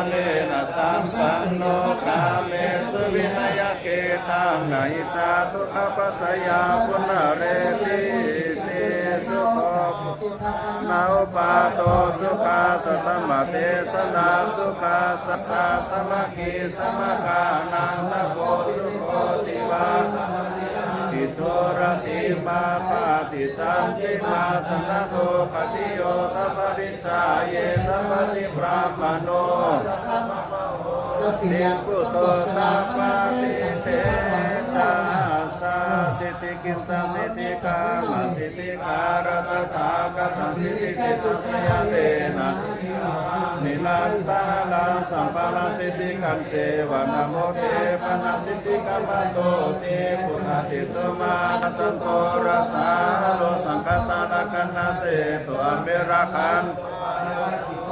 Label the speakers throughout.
Speaker 1: เลนะสัมปันโนคาเลสุวินัยเกตังไนจาตุขปัสสยาปุณเรติเตสุขนาอุปาโตสุขาสัตมะเตสนาสุขาสัสสะสมะกิสมะกานังนะโพสุโคติวาติโทรติมาปาติจันติมาสนะโตคติโยตัปริชาเยตัปติปราหมโนเนปุโตตาปาติเตชะสาสิติกิสสิติกามาสิติการะตถาคตสิติติสัสยเตนะนิลันตาลาสัมปาราสิติกัญเจวะนะโมเตปนะสิติกัมโตเตปุณติโตมาตันโตรัสสาโลสังฆตานะกันนาเสตุอเมราคัน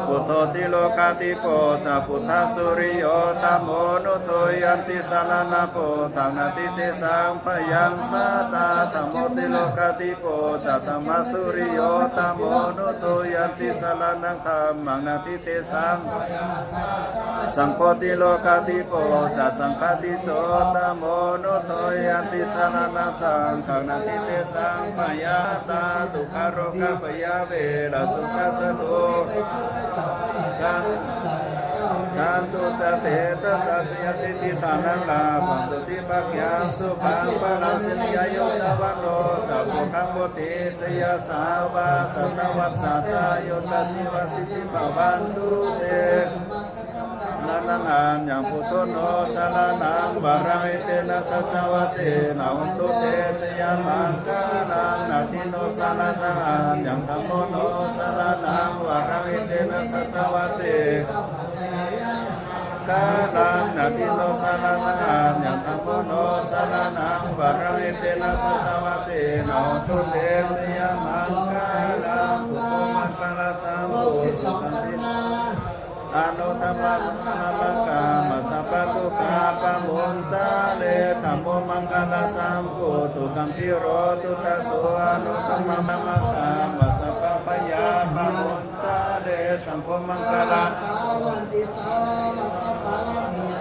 Speaker 1: พุทโธติโลกาติโปจะพุทธสุริโยตัมโมนุโตยันติสานาโปตังนาติเตสังพยังสัตตาตัมโมติโลกาติโปจะตัมมสุริโยตัมโมนุโตยันติสานังธัมมังนาติเตสังสังโฆติโลกาติโปจะสังฆติโจตัมโมนุโตยันติสานังสังฆนาติเตสังพยาตาทุกขโรคพยาเวรสุขสตุขันตุจะเตจะสัจยสิทธิฐานังลาภัสติปักยังสุขังปนาสินิยโยจาวันโนจะโภคังโมติจยาสาวาสัตวัสสะจายโยตัจิวสิทธิภวันตุเตนันนังยังพุทโธโนสารนังบารังเตนะสัจวัตเตนะหุนตุเตจยามังกานังนาทิโนสารนังยังธัมโมโนสารนังบารังเตนะสัจวัตเตกาลังนาทิโนสารนังยังธัมโมโนสารนังบารังเตนะสัจวัตเตนะหุนตุเตจยามังกานังพุทโธมังคลสัมพุทธันติอนุธรรมมังคามัสสะปะทุกขาปะมุนจาเลธัมโมมังคลสัมพุทธุกัมพิโรตุตโสอนุธรรมมังคามัสสะปะปะยาปะมุนจาเลสังโฆมังคลัง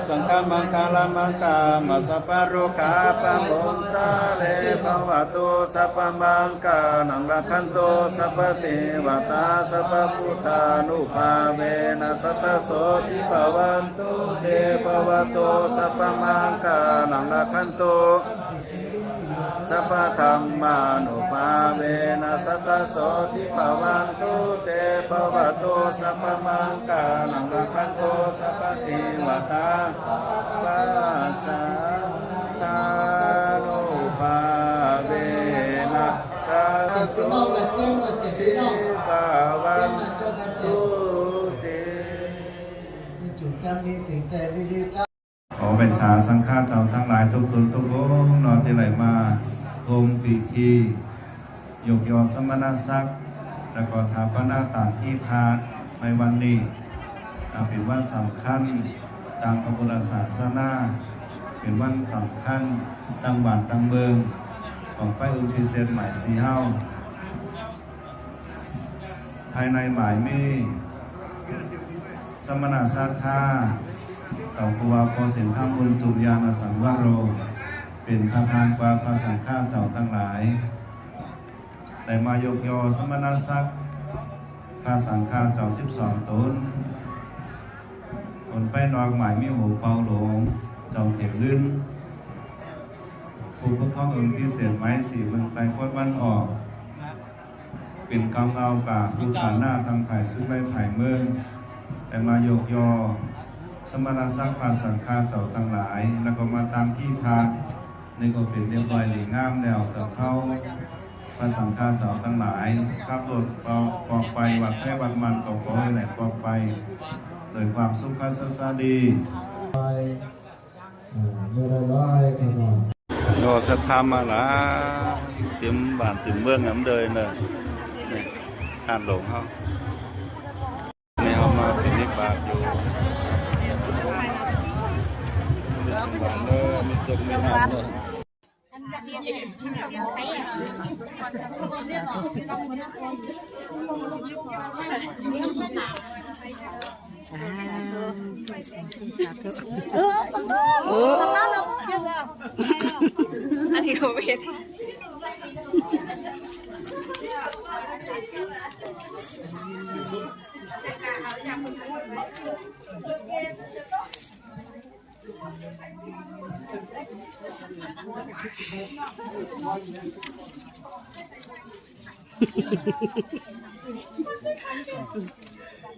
Speaker 1: สังฆมังคลมังคามัสสะปะรุขาปะมุนจาเลภวตุสัพพมังคานังรักขันโตสัพพเทวตาสัพพพุทธานุภาเวนะสัตตโสติภวันตุเตภวโตสัพพมังคานังรักขันโตสัพพธรรมานุภาเวนะสัตตโสติภวันตุเตภวโตสัพพมังคานังรักขันโตสัพพเทวตาปัสสะทานุภาเวนะสัตตโสติภวันตุขอไปสาสังฆาเจ้าทั้งหลายทุกตนทุกองค์นอนที่ไหลมาโฮมปีทียกยอสมณศักดิ์และก็ถาปนาต่างที่ทาในวันนี้เป็นวันสำคัญทางพระพุทธศาสนาเป็นวันสำคัญตั้งบ้านตั้งเมืองของไปอุทิศหมายสีเฮาภายในหมายมีสมณศักดิ์เจ้าตัวพอเสียงข้ามบุญจุยานสังวโรเป็นประธานกว่าพระสังฆาเจ้าทั้งหลายแต่มายกยอสมณศักดิ์พระสังฆาเจ้า12 ตนคนไปนอกหมายมีหูเปาหลงเจ้าเถรลื่นผู้ปกครององค์พิเศษไม้สีเมืองไทยโคตรวันออกเป็นกำเอากาผู้ฐานหน้าทางไผ่ซึ่งไปไผ่เมืองแต่มายกยอสมณศักดิ์พระสังฆาเจ้าทั้งหลายแล้วก็มาตามที่พักนี่ก็เป็นเรียบร้อยหลีงามแล้วจะเข้าพระสังฆาเจ้าทั้งหลายขับรถปอกไปวัดแพร่วัดมันก็ขอให้ไหลปอกไปโดยความสุขสันต์ดีโนสัทธามาละเตรียมบ้านเตรียมเมืองน้ำเดยเนอะนี่หาดหลงเขาเนี่ยเขามาเป็นนิบาตอยู่บ้านเนอะมีจงมีหาดเนอะ
Speaker 2: สาธุสาธุ
Speaker 3: โอ้อันนี้เขาเป็น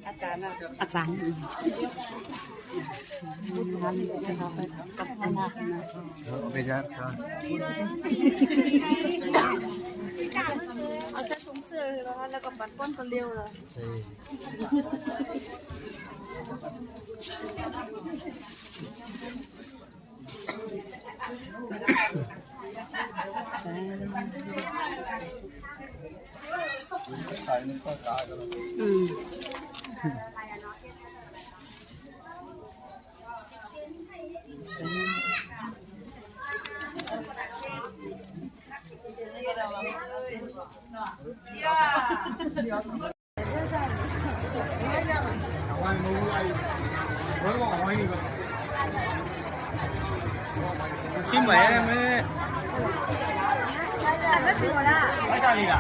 Speaker 3: อาจารย์อาจารย์
Speaker 1: ไม่ใช่ครับ
Speaker 3: เอาเสื้อสูงเสื้อแล้วก็ปัดก้นก็เร็วเลย
Speaker 2: อืม
Speaker 1: ที่ไหนเนี่ยไม่ได้ไม่ได้ลีล่ะ